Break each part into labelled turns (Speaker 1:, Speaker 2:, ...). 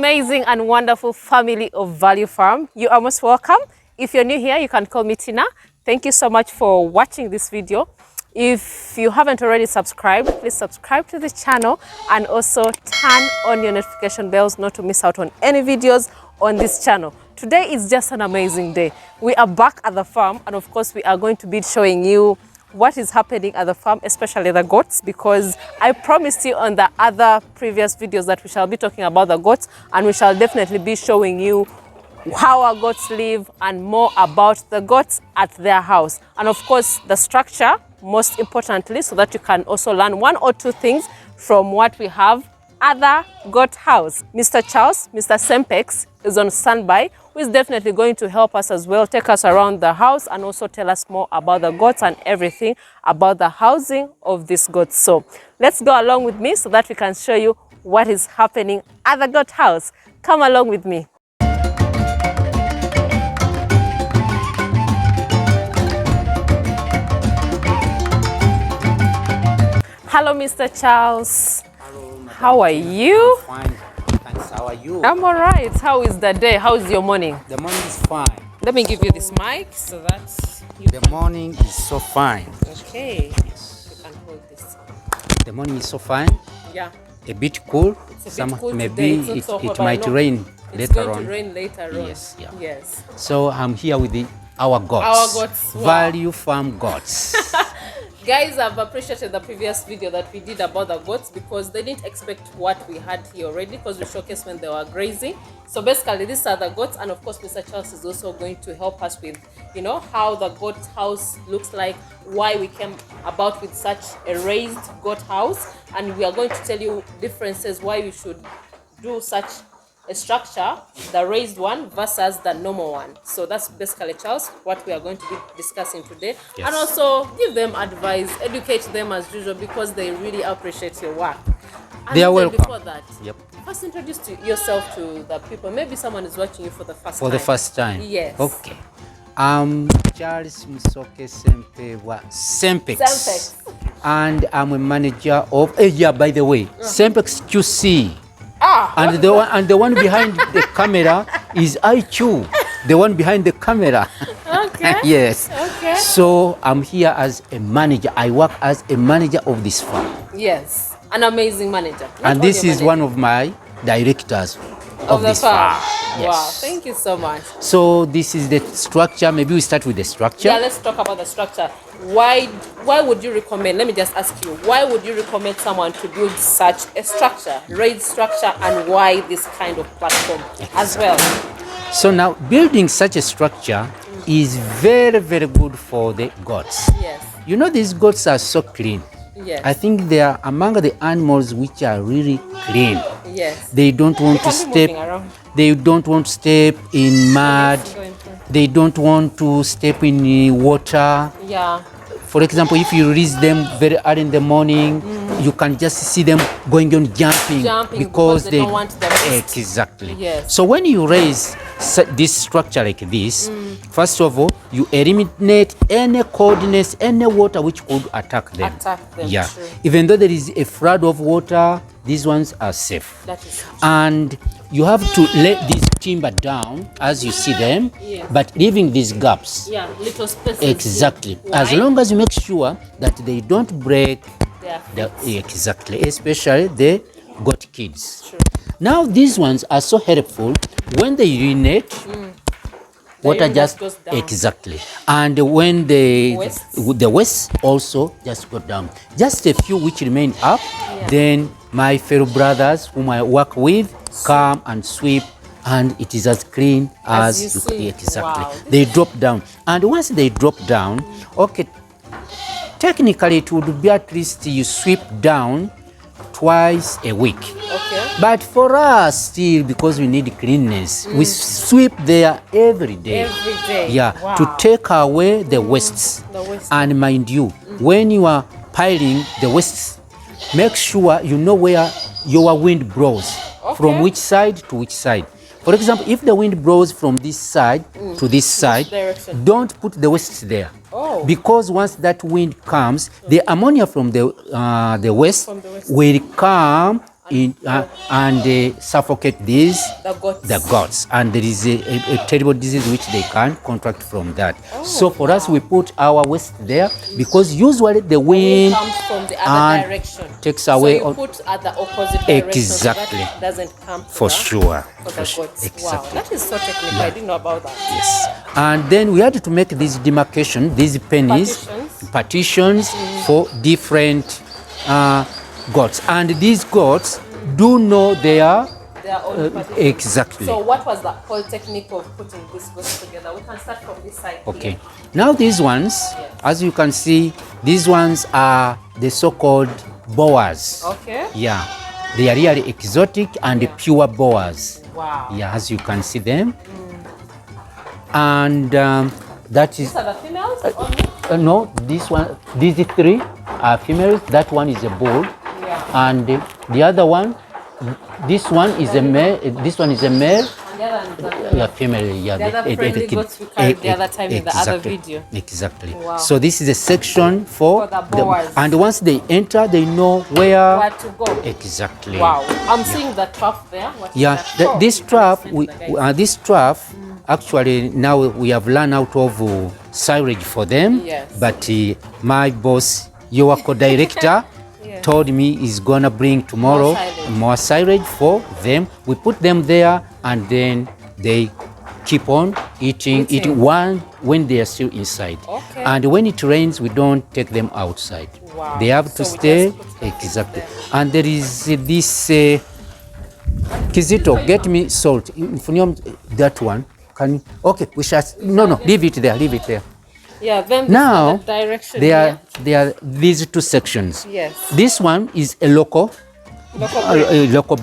Speaker 1: amazing and wonderful family of Value Farm. You are most welcome. If you're new here, you can call me Tina. Thank you so much for watching this video. If you haven't already subscribed, please subscribe to the channel and also turn on your notification bells not to miss out on any videos on this channel. Today is just an amazing day. We are back at the farm, and of course we are going to be showing you what is happening at the farm, especially the goats, because I promised you on the other previous videos that we shall be talking about the goats, and we shall definitely be showing you how our goats live and more about the goats at their house, and of course the structure, most importantly, so that you can also learn one or two things from what we have at the goat house. Mr. Charles, Mr. Sempex, is on standby, who is definitely going to help us as well, take us around the house and also tell us more about the goats and everything about the housing of these goats. So let's go along with me so that we can show you what is happening at the goat house. Come along with me. Hello, Mr. Charles.
Speaker 2: Hello, Madam.
Speaker 1: How are you?
Speaker 2: Fine. Thanks. How are you?
Speaker 1: I'm all right. How is the day? How is your morning?
Speaker 2: The morning is fine.
Speaker 1: Let me give you this mic so that you
Speaker 2: The morning is so fine.
Speaker 1: Okay.
Speaker 2: Yes.
Speaker 1: You can hold this.
Speaker 2: The morning is so fine.
Speaker 1: Yeah.
Speaker 2: A bit cool.
Speaker 1: It's a bit cool
Speaker 2: Maybe
Speaker 1: today. It's not so hot,
Speaker 2: it
Speaker 1: but
Speaker 2: might
Speaker 1: I know
Speaker 2: rain
Speaker 1: It's
Speaker 2: later
Speaker 1: going
Speaker 2: on.
Speaker 1: to rain later on.
Speaker 2: Yes. Yeah.
Speaker 1: Yes.
Speaker 2: So I'm here with our goats.
Speaker 1: Our goats, wow.
Speaker 2: Value Farm goats.
Speaker 1: Guys, I've appreciated the previous video that we did about the goats because they didn't expect what we had here already, because we showcased when they were grazing. So basically these are the goats, and of course Mr. Charles is also going to help us with, you know, how the goat house looks like, why we came about with such a raised goat house, and we are going to tell you differences why we should do such a structure, the raised one versus the normal one. So that's basically, Charles, what we are going to be discussing today.
Speaker 2: Yes.
Speaker 1: And also give them advice, educate them as usual, because they really appreciate your work. And
Speaker 2: They are
Speaker 1: then
Speaker 2: welcome.
Speaker 1: Before that,
Speaker 2: Yep.
Speaker 1: first introduce yourself to the people. Maybe someone is watching you for the first time.
Speaker 2: For the first time.
Speaker 1: Yes.
Speaker 2: Okay. I'm Charles Musoke Sempewa Sempex.
Speaker 1: Sempex.
Speaker 2: And I'm a manager of by the way, Sempex QC. And the one behind the camera is IQ, the one behind the camera.
Speaker 1: Okay.
Speaker 2: Yes.
Speaker 1: Okay.
Speaker 2: So I'm here as a manager. I work as a manager of this farm.
Speaker 1: Yes. An amazing manager.
Speaker 2: And this is one of my directors of
Speaker 1: the
Speaker 2: this
Speaker 1: farm.
Speaker 2: farm. Yes.
Speaker 1: Wow. Thank you so much.
Speaker 2: So this is the structure. Maybe we start with the structure.
Speaker 1: Yeah, let's talk about the structure. Why would you recommend, let me just ask you, why would you recommend someone to build such a structure, raised structure, and why this kind of platform as well?
Speaker 2: So now building such a structure is very, very good for the goats.
Speaker 1: Yes.
Speaker 2: You know, these goats are so clean.
Speaker 1: Yes.
Speaker 2: I think they are among the animals which are really clean.
Speaker 1: Yes.
Speaker 2: They don't want to step. They don't want to step in mud. They don't want to step in water.
Speaker 1: Yeah.
Speaker 2: For example, if you release them very early in the morning, you can just see them going on jumping
Speaker 1: because they don't want them.
Speaker 2: Exactly.
Speaker 1: Yes.
Speaker 2: So when you raise this structure like this, first of all, you eliminate any coldness, any water which could attack them. Yeah.
Speaker 1: True.
Speaker 2: Even though there is a flood of water, these ones are safe.
Speaker 1: That is true.
Speaker 2: And you have to let this timber down as you see them,
Speaker 1: yes,
Speaker 2: but leaving these gaps.
Speaker 1: Yeah, little spaces.
Speaker 2: Exactly.
Speaker 1: Why?
Speaker 2: As long as you make sure that they don't break exactly, especially the goat kids.
Speaker 1: True.
Speaker 2: Now these ones are so helpful when they urinate. Water just
Speaker 1: goes down.
Speaker 2: Exactly, and when the waste also just go down. Just a few which remain up, then my fellow brothers whom I work with come and sweep, and it is as clean as you see. Exactly. Wow. They drop down, and once they drop down, okay, technically it would be at least you sweep down twice a week.
Speaker 1: Okay.
Speaker 2: But for us still, because we need cleanness, we sweep there every day.
Speaker 1: Every day.
Speaker 2: Yeah,
Speaker 1: wow,
Speaker 2: to take away the wastes. And mind you, when you are piling the wastes, make sure you know where your wind blows, from which side to which side. For example, if the wind blows from this side to this side, don't put the wastes there. Because once that wind comes, the ammonia from the west will come and suffocate these
Speaker 1: the
Speaker 2: goats, and there is a terrible disease which they can contract from that. So for us, we put our waste there because usually the wind
Speaker 1: comes from the other direction,
Speaker 2: takes away.
Speaker 1: So you put at the opposite direction,
Speaker 2: exactly,
Speaker 1: so that doesn't come to
Speaker 2: for sure.
Speaker 1: For the goats.
Speaker 2: Exactly.
Speaker 1: Wow, that is so technical. I didn't know about that.
Speaker 2: Yes, and then we had to make this demarcation, these pennies, partitions for different goats, and these goats do know their own partitions. Exactly.
Speaker 1: So what was the whole technique of putting these goats together? We can start from this side.
Speaker 2: Okay.
Speaker 1: Here.
Speaker 2: Now these ones, as you can see, these ones are the so-called boas.
Speaker 1: Okay.
Speaker 2: Yeah, they are really exotic and pure boas.
Speaker 1: Wow.
Speaker 2: Yeah, as you can see them. And that is.
Speaker 1: These are the females?
Speaker 2: No, this one, these three are females. That one is a bull.
Speaker 1: Yeah.
Speaker 2: And the other one, this one is a male. This one is a male.
Speaker 1: And the other one is a
Speaker 2: female. Yeah,
Speaker 1: the other friendly goats we carried the other time in the other video.
Speaker 2: Exactly.
Speaker 1: Wow.
Speaker 2: So this is a section for
Speaker 1: the boas.
Speaker 2: And once they enter, they know where
Speaker 1: to go.
Speaker 2: Exactly.
Speaker 1: Wow. I'm seeing the trap there.
Speaker 2: This trap, this trap. Actually, now we have run out of silage for them.
Speaker 1: Yes.
Speaker 2: But my boss, your co-director, told me he's gonna bring tomorrow more silage for them. We put them there, and then they keep on eating one when they are still inside.
Speaker 1: Okay.
Speaker 2: And when it rains, we don't take them outside.
Speaker 1: Wow.
Speaker 2: They have to stay. Exactly. And there is this Kizito, get me salt. That one. Can you? Okay, we shall. No, leave it there. Leave it there.
Speaker 1: Yeah. Then
Speaker 2: now
Speaker 1: the direction
Speaker 2: there are these two sections.
Speaker 1: Yes.
Speaker 2: This one is a local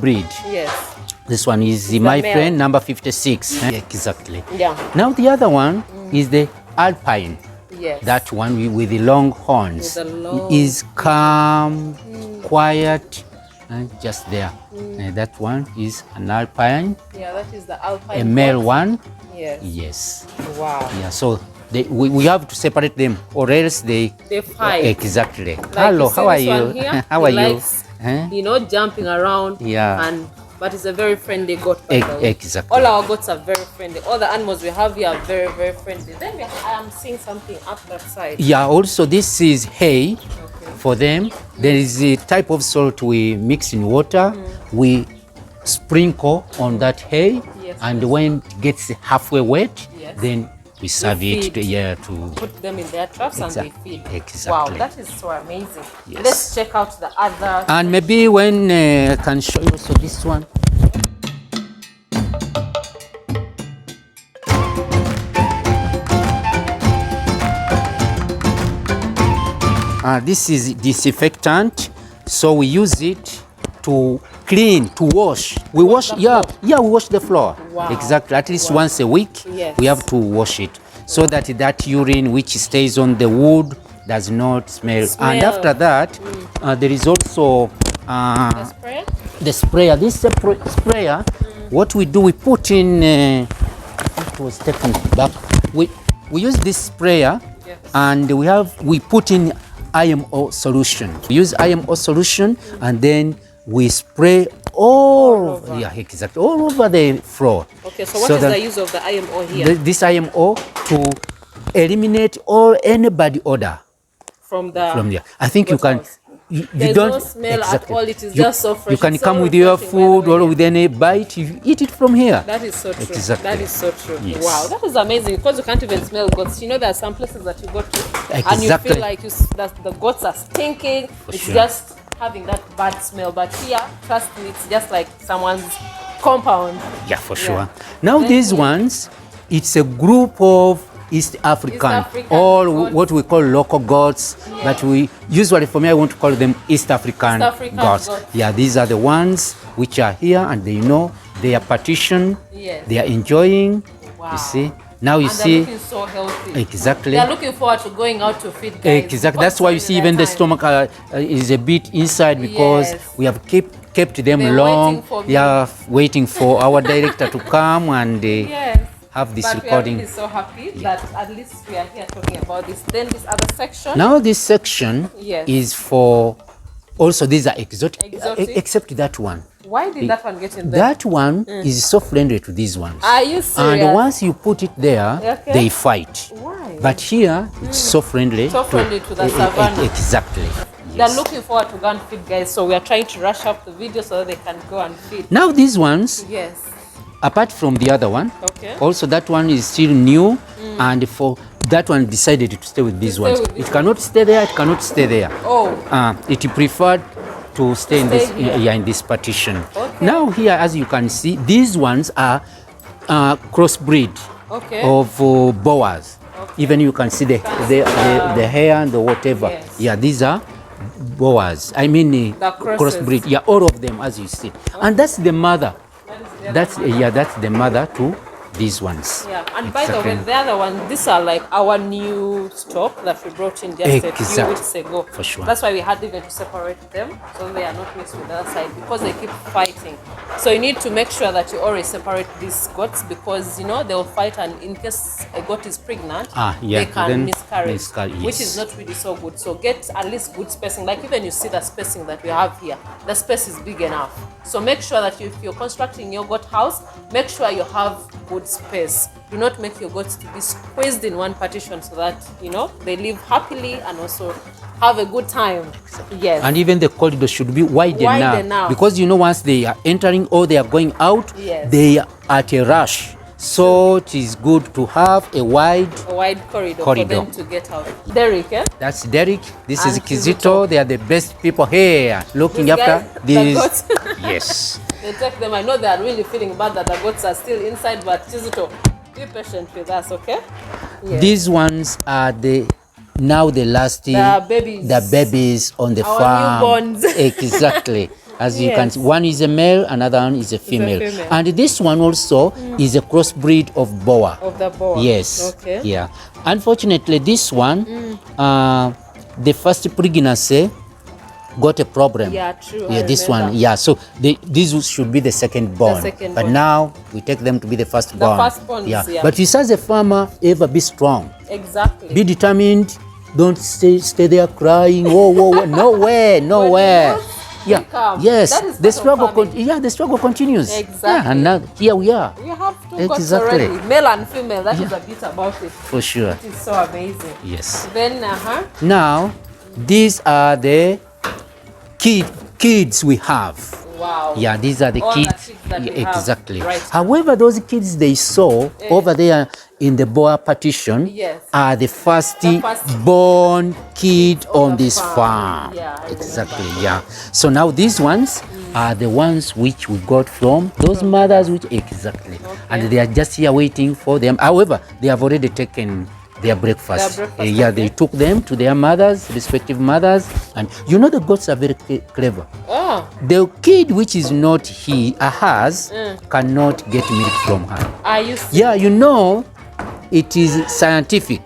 Speaker 2: breed.
Speaker 1: Yes.
Speaker 2: This one is my friend number 56. Exactly.
Speaker 1: Yeah.
Speaker 2: Now the other one is the alpine.
Speaker 1: Yes.
Speaker 2: That one with the long horns is calm, quiet, and just there. That one is an alpine.
Speaker 1: Yeah, that is the alpine.
Speaker 2: A male one.
Speaker 1: Yes.
Speaker 2: Yes.
Speaker 1: Wow.
Speaker 2: Yeah. So we have to separate them, or else they
Speaker 1: fight.
Speaker 2: Exactly.
Speaker 1: Like
Speaker 2: hello, how are you? How are you?
Speaker 1: Jumping around.
Speaker 2: Yeah.
Speaker 1: But it's a very friendly goat. By the way.
Speaker 2: Exactly.
Speaker 1: All our goats are very friendly. All the animals we have here are very, very friendly. Then I am seeing something up that side.
Speaker 2: Yeah. Also, this is hay for them. There is a type of salt we mix in water. We sprinkle on that hay, and when it gets halfway wet, then we serve it to
Speaker 1: put them in their traps and they feed.
Speaker 2: Exactly.
Speaker 1: Wow, that is so amazing. Yes. Let's check out the other.
Speaker 2: And maybe when I can show you also this one. This is disinfectant, so we use it to clean, to wash. We wash we wash the floor.
Speaker 1: Wow.
Speaker 2: Exactly. At least once a week, we have to wash it so that that urine which stays on the wood does not smell. And after that, there is also the sprayer. This sprayer, what we do, we put in. It was taken back. We use this sprayer, and we put in IMO solution. We use IMO solution, and then we spray all over. Yeah, exactly, all over the floor. Okay,
Speaker 1: so what is the use of the IMO here?
Speaker 2: This IMO to eliminate any body odor from there. I think you can. You don't
Speaker 1: no smell at all. It is just so fresh.
Speaker 2: You can come with your food or with any bite. You eat it from here.
Speaker 1: That is so true.
Speaker 2: Exactly.
Speaker 1: That is so true.
Speaker 2: Yes.
Speaker 1: Wow, that is amazing because you can't even smell goats. You know, there are some places that you go to and you feel like that the goats are stinking. It's just having that bad smell. But here, trust me, it's just like someone's compound.
Speaker 2: Yeah, for sure. Now these ones, it's a group of East African or what we call local goats, but we usually, for me, I want to call them East African goats. Yeah, these are the ones which are here, and they know they are partitioned. They are enjoying. You see. Now you see.
Speaker 1: They're looking so healthy.
Speaker 2: Exactly.
Speaker 1: They are looking forward to going out to feed guys.
Speaker 2: Exactly. That's why you see even the stomach is a bit inside because we have kept them long. They are waiting for our director to come and have this recording.
Speaker 1: We are really so happy that at least we are here talking about this. Then this other section.
Speaker 2: Now this section is for Also, these are exotic. Except that one.
Speaker 1: Why did that one get in there?
Speaker 2: That one is so friendly to these ones.
Speaker 1: Are you serious?
Speaker 2: And once you put it there, they fight.
Speaker 1: Why?
Speaker 2: But here, it's so friendly.
Speaker 1: So friendly to the savannah.
Speaker 2: Exactly.
Speaker 1: They're looking forward to go and feed, guys. So we are trying to rush up the video so that they can go and feed.
Speaker 2: Now these ones,
Speaker 1: yes,
Speaker 2: apart from the other one,
Speaker 1: okay,
Speaker 2: also that one is still new, and for that one decided to stay with these ones. It cannot stay there. It cannot stay there.
Speaker 1: Oh.
Speaker 2: It preferred to stay in this in this partition.
Speaker 1: Okay.
Speaker 2: Now here, as you can see, these ones are crossbreed of boas. Okay. Even you can see the hair and the whatever.
Speaker 1: Yes.
Speaker 2: Yeah, these are boas. I mean
Speaker 1: the
Speaker 2: crossbreed. Yeah, all of them, as you see. Okay. And that's the mother. That's the mother to these ones.
Speaker 1: Yeah, and by the way, the other one, these are like our new stock that we brought in just a few weeks ago.
Speaker 2: For sure.
Speaker 1: That's why we had even to separate them so they are not mixed with the other side because they keep fighting. So you need to make sure that you always separate these goats because you know they'll fight, and in case a goat is pregnant, they can miscarry, which is not really so good. So get at least good spacing. Like even you see the spacing that we have here, the space is big enough. So make sure that if you're constructing your goat house, make sure you have good space. Do not make your goats to be squeezed in one partition so that you know they live happily and also have a good time. Yes.
Speaker 2: And even the corridor should be wider now because you know once they are entering or they are going out, they are at a rush. So it is good to have a wide corridor for them to get out. Derek, eh? That's Derek. This is Kizito. They are the best people here looking after these. Yes.
Speaker 1: They take them. I know they are really feeling bad that the goats are still inside, but Kizito, be patient with us, okay?
Speaker 2: Yes. These ones are the last the babies on the farm.
Speaker 1: Newborns.
Speaker 2: Exactly. As you can see, one is a male, another one is a female. And this one also is a crossbreed of boa.
Speaker 1: Of the boa.
Speaker 2: Yes.
Speaker 1: Okay.
Speaker 2: Yeah. Unfortunately, this one, the first pregnancy got a problem.
Speaker 1: Yeah, true.
Speaker 2: Yeah, this one. Yeah. So these should be the second born. But now we take them to be the first born.
Speaker 1: The first born. Yeah.
Speaker 2: But you as a farmer, ever be strong.
Speaker 1: Exactly.
Speaker 2: Be determined. Don't stay there crying. Whoa. Nowhere. Yeah. Yes. The struggle. The struggle continues.
Speaker 1: Exactly.
Speaker 2: Yeah, and now here we are.
Speaker 1: We have two goats already, male and female. That is a bit about it.
Speaker 2: For sure.
Speaker 1: It is so amazing.
Speaker 2: Yes.
Speaker 1: Then
Speaker 2: now these are the kids we have.
Speaker 1: Wow.
Speaker 2: Yeah, these are the kids.
Speaker 1: Exactly. Right.
Speaker 2: However, those kids they saw over there in the boa partition are the first born kid on this farm.
Speaker 1: Yeah,
Speaker 2: exactly. Yeah. So now these ones are the ones which we got from those mothers, which and they are just here waiting for them. However, they have already taken their breakfast. They took them to their mothers, respective mothers, and you know the goats are very clever. The kid which is not hers cannot get milk from her.
Speaker 1: Are you serious?
Speaker 2: Yeah, you know, it is scientific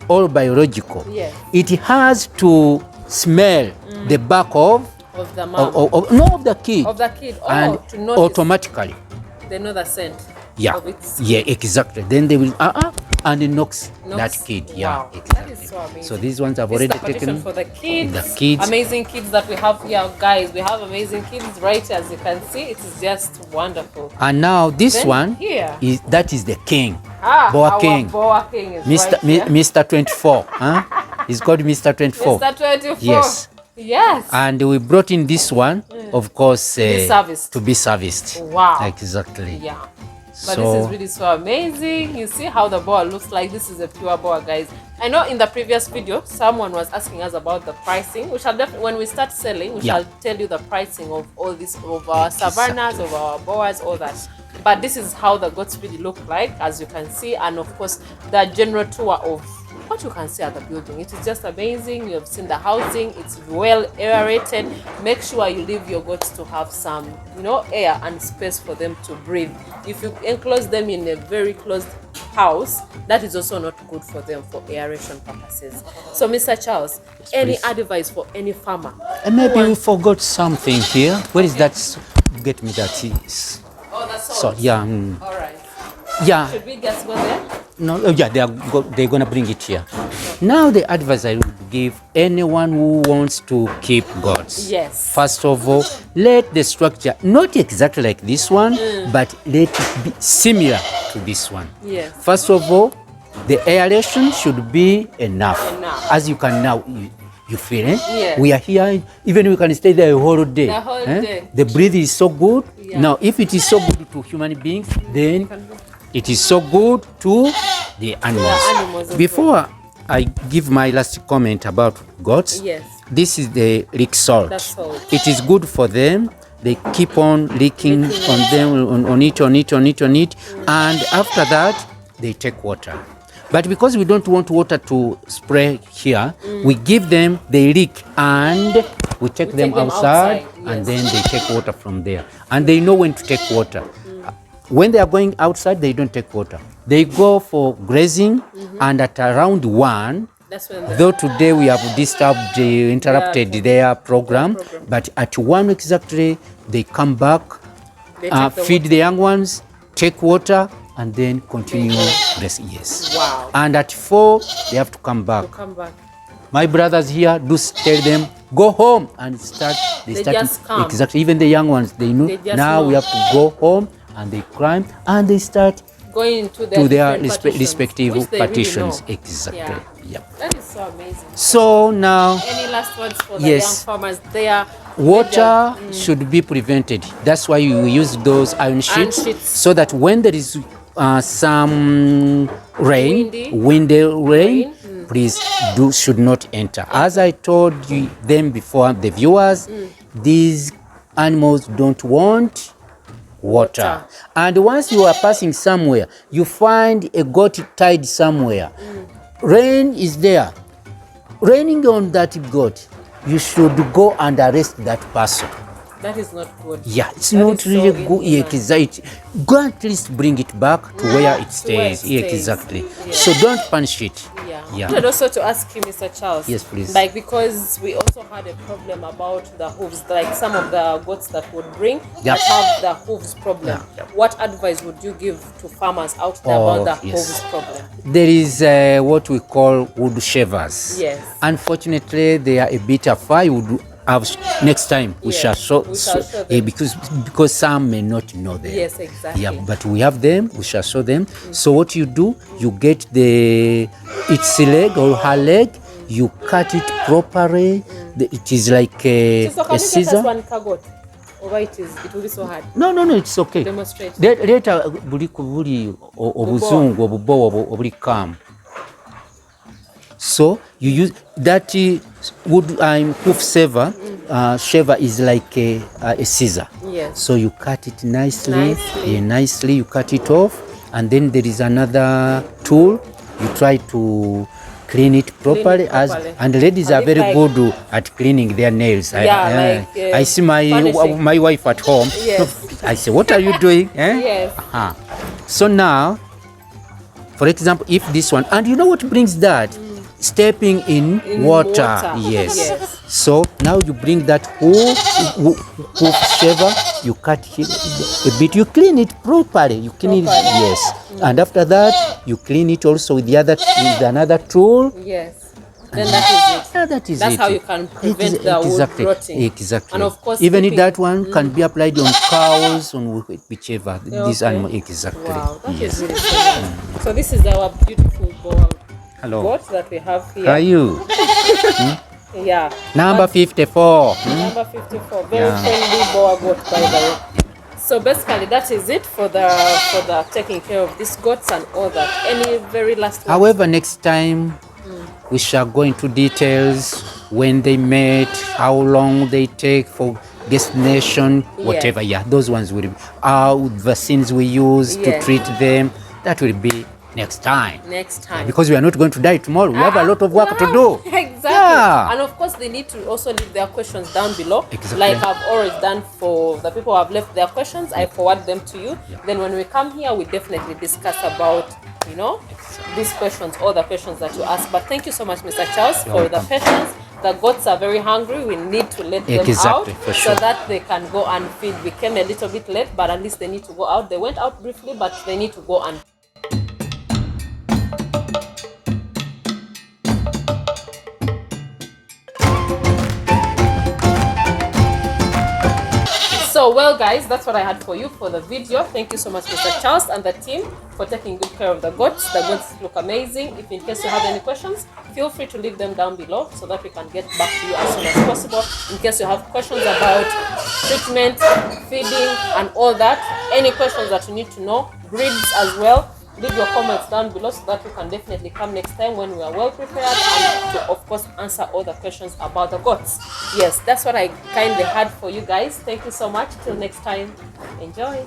Speaker 2: or biological.
Speaker 1: Yes.
Speaker 2: It has to smell the back of
Speaker 1: the mom.
Speaker 2: Of the kid.
Speaker 1: Of the kid.
Speaker 2: And
Speaker 1: to notice.
Speaker 2: Automatically.
Speaker 1: They know the scent.
Speaker 2: Yeah.
Speaker 1: Of its
Speaker 2: exactly. Then they will and it knocks that kid.
Speaker 1: Wow.
Speaker 2: Yeah, exactly.
Speaker 1: That is so amazing.
Speaker 2: So these ones have already taken
Speaker 1: for the kids.
Speaker 2: The kids.
Speaker 1: Amazing kids that we have here, guys. We have amazing kids right here, as you can see. It is just wonderful.
Speaker 2: And now this one
Speaker 1: here
Speaker 2: is the king.
Speaker 1: Boa King.
Speaker 2: Boa King is Mr. 24. He's called Mr. 24.
Speaker 1: Mr. 24.
Speaker 2: Yes.
Speaker 1: Yes.
Speaker 2: And we brought in this one, of course,
Speaker 1: to
Speaker 2: be serviced.
Speaker 1: Wow.
Speaker 2: Exactly.
Speaker 1: Yeah. But this is really so amazing. You see how the boa looks like. This is a pure boa, guys. I know in the previous video, someone was asking us about the pricing. We shall definitely, when we start selling, we shall tell you the pricing of all this, of our savannas, of our boas, all that. But this is how the goats really look like, as you can see. And of course, the general tour of what you can see at the building. It is just amazing. You have seen the housing. It's well aerated. Make sure you leave your goats to have some, air and space for them to breathe. If you enclose them in a very closed house, that is also not good for them for aeration purposes. So, Mr. Charles, any advice for any farmer?
Speaker 2: And maybe we forgot something here. Where is that? Get me that.
Speaker 1: Oh, that's
Speaker 2: all. So, yeah.
Speaker 1: All right.
Speaker 2: Yeah.
Speaker 1: Should we just go there?
Speaker 2: No, they're going to bring it here. Now the advice I would give anyone who wants to keep goats.
Speaker 1: Yes.
Speaker 2: First of all, let the structure not exactly like this one, but let it be similar to this one.
Speaker 1: Yes.
Speaker 2: First of all, the aeration should be enough. As you can now, you feel it?
Speaker 1: Yes.
Speaker 2: We are here, even we can stay there a whole day.
Speaker 1: The whole day.
Speaker 2: The breath is so good.
Speaker 1: Yeah.
Speaker 2: Now, if it is so good to human beings, then it is so good to the animals. Before I give my last comment about goats,
Speaker 1: Yes.
Speaker 2: this is the lick salt.
Speaker 1: That's salt.
Speaker 2: It is good for them. They keep on licking on them, on it, and after that, they take water. But because we don't want water to spray here, we give them, they lick, and we take them outside, and then they take water from there. And they know when to take water. When they are going outside, they don't take water. They go for grazing, and at around 1,
Speaker 1: That's when
Speaker 2: though today we have interrupted their program, but at 1 exactly, they come back, feed the young ones, take water, and then continue grazing. Yes.
Speaker 1: Wow.
Speaker 2: And at 4, they have to come back. My brothers here do tell them, go home and start. They start
Speaker 1: just come.
Speaker 2: Exactly. Even the young ones, they know now we have to go home, and they climb and they start
Speaker 1: going to
Speaker 2: their
Speaker 1: partitions,
Speaker 2: respective partitions.
Speaker 1: Really
Speaker 2: exactly.
Speaker 1: Yeah.
Speaker 2: Yep.
Speaker 1: That is so amazing.
Speaker 2: So now,
Speaker 1: any last words for the
Speaker 2: yes,
Speaker 1: young farmers? They are
Speaker 2: water should be prevented. That's why you use those iron sheets, so that when there is some windy rain, please should not enter. As I told you them before, the viewers, these animals don't want water. And once you are passing somewhere, you find a goat tied somewhere, rain is there, raining on that goat, you should go and arrest that person.
Speaker 1: That is not good.
Speaker 2: Yeah, it's not really good. Go at least bring it back to where it stays. Yeah, exactly. Yeah. So don't punish it.
Speaker 1: Yeah. I wanted also to ask you, Mr. Charles.
Speaker 2: Yes, please.
Speaker 1: Like, because we also had a problem about the hooves, like some of the goats that would bring that have the hooves problem. What advice would you give to farmers out there about the hooves problem?
Speaker 2: There is what we call wood shavers.
Speaker 1: Yes.
Speaker 2: Unfortunately, they are a bit afar. You would have next time we shall show because some may not know them.
Speaker 1: Yes, exactly.
Speaker 2: Yeah, but we have them. We shall show them. So what you do, you get its leg or her leg. You cut it properly. It is like a scissor.
Speaker 1: Or it will be so hard.
Speaker 2: No, it's okay.
Speaker 1: Demonstrate.
Speaker 2: Later, buli obuzungu obubowa obuli calm. So you use that wood hoof shaver is like a scissor.
Speaker 1: Yes.
Speaker 2: So you cut it nicely. Nicely you cut it off, and then there is another tool. You try to clean it properly. And ladies are very good at cleaning their nails. I see my wife at home.
Speaker 1: Yes.
Speaker 2: I say, what are you doing?
Speaker 1: Yes.
Speaker 2: So now, for example, if this one, and you know what brings that? Stepping in water. Yes. So now you bring that hoof shaver, you cut it a bit, you clean it properly. You clean it, yes. And after that, you clean it also with another tool.
Speaker 1: Yes. Then that is it.
Speaker 2: That is
Speaker 1: That's
Speaker 2: it.
Speaker 1: how you can prevent the wood rotting.
Speaker 2: Exactly.
Speaker 1: And of course,
Speaker 2: even if that one can be applied on cows, on whichever this animal. Exactly.
Speaker 1: Wow, that is really cool. So this is our beautiful goat that we have here.
Speaker 2: How are you?
Speaker 1: Yeah.
Speaker 2: Number 54.
Speaker 1: Number 54. Very friendly boa goat, by the way. So basically, that is it for the taking care of these goats and all that. Any very last words?
Speaker 2: However, next time we shall go into details when they met, how long they take for destination, whatever. Yeah, those ones will be vaccines we use to treat them. That will be next time. Because we are not going to die tomorrow. We have a lot of work to do.
Speaker 1: Exactly.
Speaker 2: Yeah.
Speaker 1: And of course, they need to also leave their questions down below.
Speaker 2: Exactly.
Speaker 1: Like I've always done for the people who have left their questions. I forward them to you. Then when we come here, we definitely discuss about, these questions, all the questions that you ask. But thank you so much, Mr. Charles, for the patience. The goats are very hungry. We need to let them out so that they can go and feed. We came a little bit late, but at least they need to go out. They went out briefly, but they need to go and So, well, guys, that's what I had for you for the video. Thank you so much, Mr. Charles and the team, for taking good care of the goats. The goats look amazing. If in case you have any questions, feel free to leave them down below so that we can get back to you as soon as possible. In case you have questions about treatment, feeding, and all that, any questions that you need to know, breeds as well, leave your comments down below so that we can definitely come next time when we are well prepared and to, of course, answer all the questions about the goats. Yes, that's what I kindly had for you guys. Thank you so much. Till next time, enjoy.